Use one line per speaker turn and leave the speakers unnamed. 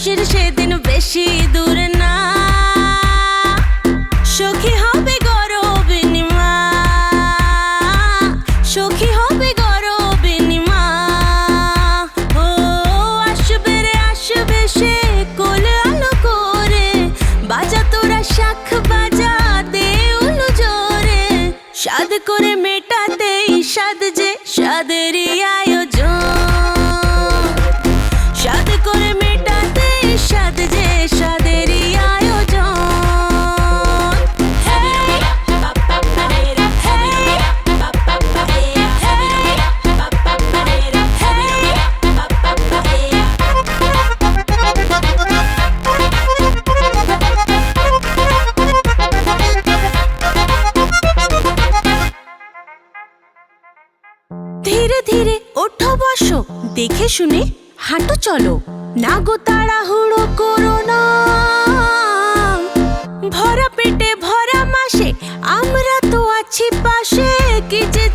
খুশির সেদিন বেশি দূর না, সখী হবে গরবিনীমা, সখী হবে গরবিনীমা। ও আসবে রে আসবে সে কোল আলো করে, বাজা তোরা শাখ বাজা দে উলু জোরে, সাদ করে মেটাতে সাদ যে সাদেরই আয়োজন, সাদ করে মেটাতে সাদ যে সাদেরই আয়োজন। ধীরে ধীরে ওঠো বসো, দেখে শুনে হাঁটো চলো, না গো তাড়াহুড়ো করো না, ভরা পেটে ভরা মাসে আমরা তো আছি পাশে, কি যে